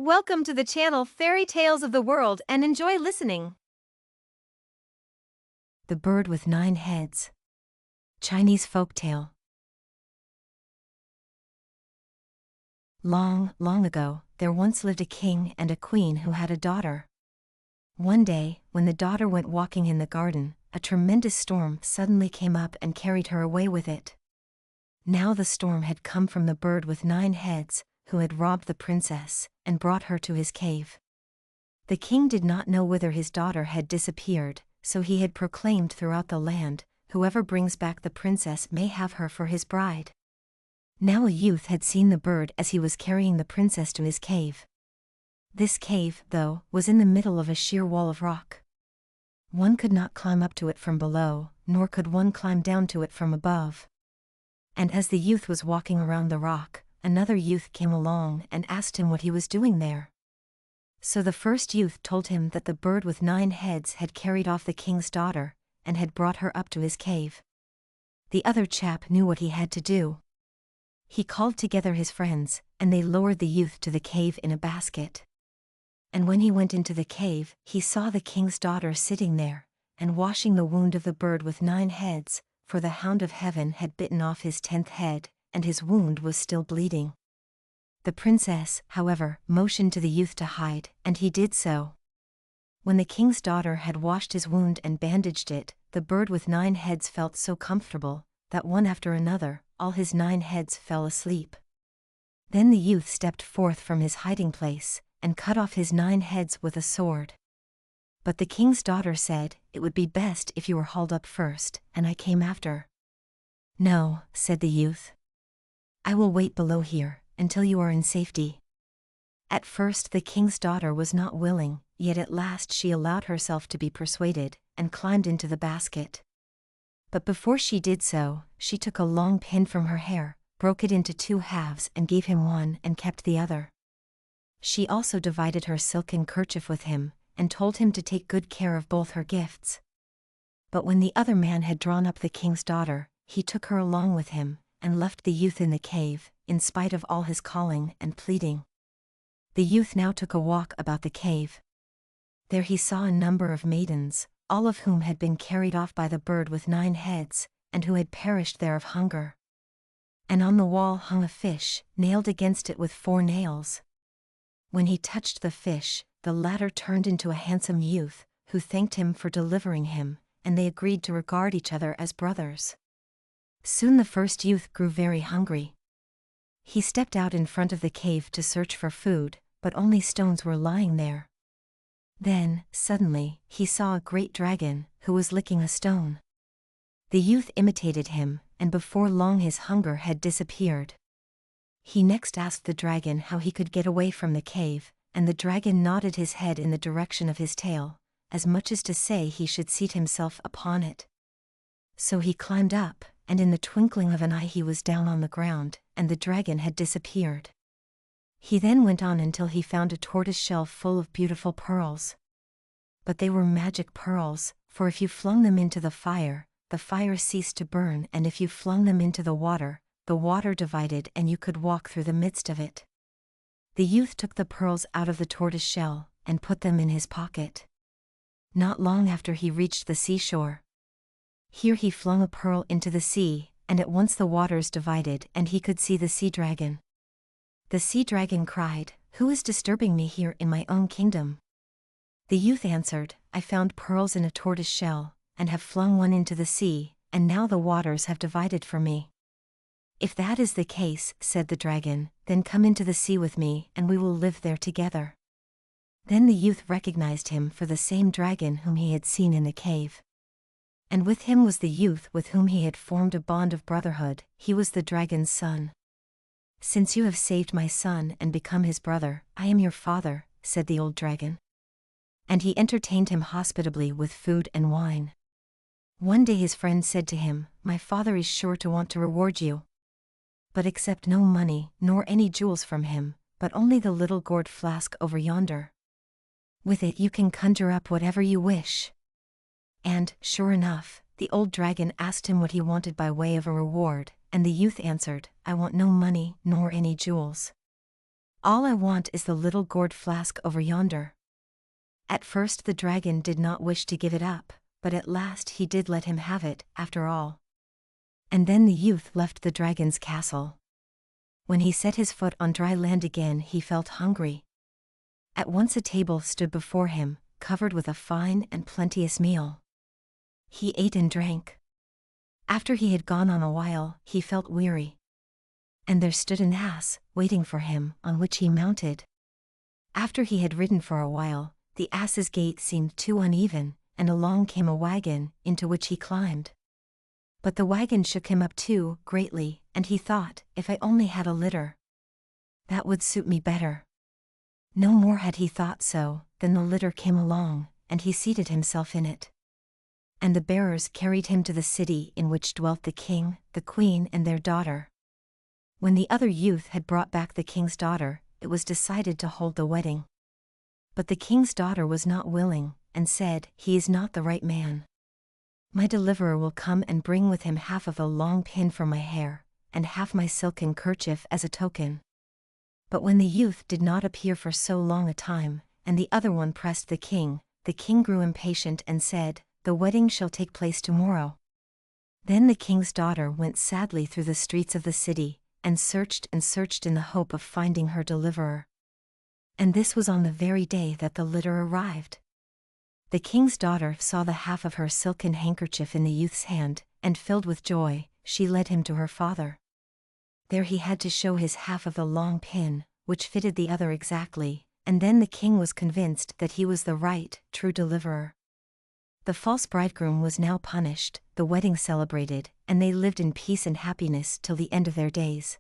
Welcome to the channel Fairy Tales of the World and enjoy listening. The Bird with 9 Heads. Chinese folktale. Long, long ago, there once lived a king and a queen who had a daughter. One day, when the daughter went walking in the garden, a tremendous storm suddenly came up and carried her away with it. Now the storm had come from the bird with 9 heads, who had robbed the princess and brought her to his cave. The king did not know whither his daughter had disappeared, so he had proclaimed throughout the land, "Whoever brings back the princess may have her for his bride." Now a youth had seen the bird as he was carrying the princess to his cave. This cave, though, was in the middle of a sheer wall of rock. One could not climb up to it from below, nor could one climb down to it from above. And as the youth was walking around the rock, another youth came along and asked him what he was doing there. So the first youth told him that the bird with 9 heads had carried off the king's daughter, and had brought her up to his cave. The other chap knew what he had to do. He called together his friends, and they lowered the youth to the cave in a basket. And when he went into the cave, he saw the king's daughter sitting there, and washing the wound of the bird with 9 heads, for the hound of heaven had bitten off his 10th head, and his wound was still bleeding. The princess, however, motioned to the youth to hide, and he did so. When the king's daughter had washed his wound and bandaged it, the bird with 9 heads felt so comfortable, that one after another, all his 9 heads fell asleep. Then the youth stepped forth from his hiding place, and cut off his 9 heads with a sword. But the king's daughter said, "It would be best if you were hauled up first, and I came after." "No," said the youth. "I will wait below here, until you are in safety." At first the king's daughter was not willing, yet at last she allowed herself to be persuaded, and climbed into the basket. But before she did so, she took a long pin from her hair, broke it into 2 halves and gave him one and kept the other. She also divided her silken kerchief with him, and told him to take good care of both her gifts. But when the other man had drawn up the king's daughter, he took her along with him, and left the youth in the cave, in spite of all his calling and pleading. The youth now took a walk about the cave. There he saw a number of maidens, all of whom had been carried off by the bird with 9 heads, and who had perished there of hunger. And on the wall hung a fish, nailed against it with 4 nails. When he touched the fish, the latter turned into a handsome youth, who thanked him for delivering him, and they agreed to regard each other as brothers. Soon the first youth grew very hungry. He stepped out in front of the cave to search for food, but only stones were lying there. Then, suddenly, he saw a great dragon, who was licking a stone. The youth imitated him, and before long his hunger had disappeared. He next asked the dragon how he could get away from the cave, and the dragon nodded his head in the direction of his tail, as much as to say he should seat himself upon it. So he climbed up, and in the twinkling of an eye he was down on the ground, and the dragon had disappeared. He then went on until he found a tortoise shell full of beautiful pearls. But they were magic pearls, for if you flung them into the fire ceased to burn, and if you flung them into the water divided and you could walk through the midst of it. The youth took the pearls out of the tortoise shell, and put them in his pocket. Not long after he reached the seashore. Here he flung a pearl into the sea, and at once the waters divided and he could see the sea dragon. The sea dragon cried, "Who is disturbing me here in my own kingdom?" The youth answered, "I found pearls in a tortoise shell, and have flung one into the sea, and now the waters have divided for me." "If that is the case," said the dragon, "then come into the sea with me, and we will live there together." Then the youth recognized him for the same dragon whom he had seen in the cave. And with him was the youth with whom he had formed a bond of brotherhood. He was the dragon's son. "Since you have saved my son and become his brother, I am your father," said the old dragon. And he entertained him hospitably with food and wine. One day his friend said to him, "My father is sure to want to reward you. But accept no money, nor any jewels from him, but only the little gourd flask over yonder. With it you can conjure up whatever you wish." And, sure enough, the old dragon asked him what he wanted by way of a reward, and the youth answered, "I want no money, nor any jewels." All I want is the little gourd flask over yonder." At first the dragon did not wish to give it up, but at last he did let him have it, after all. And then the youth left the dragon's castle. When he set his foot on dry land again, he felt hungry. At once a table stood before him, covered with a fine and plenteous meal. He ate and drank. After he had gone on a while, he felt weary. And there stood an ass, waiting for him, on which he mounted. After he had ridden for a while, the ass's gait seemed too uneven, and along came a wagon, into which he climbed. But the wagon shook him up too greatly, and he thought, if I only had a litter, that would suit me better. No more had he thought so, than the litter came along, and he seated himself in it. And the bearers carried him to the city in which dwelt the king, the queen, and their daughter. When the other youth had brought back the king's daughter, it was decided to hold the wedding. But the king's daughter was not willing, and said, "He is not the right man. My deliverer will come and bring with him half of a long pin for my hair, and half my silken kerchief as a token." But when the youth did not appear for so long a time, and the other one pressed the king grew impatient and said, "The wedding shall take place tomorrow." Then the king's daughter went sadly through the streets of the city, and searched in the hope of finding her deliverer. And this was on the very day that the litter arrived. The king's daughter saw the half of her silken handkerchief in the youth's hand, and filled with joy, she led him to her father. There he had to show his half of the long pin, which fitted the other exactly, and then the king was convinced that he was the right, true deliverer. The false bridegroom was now punished, the wedding celebrated, and they lived in peace and happiness till the end of their days.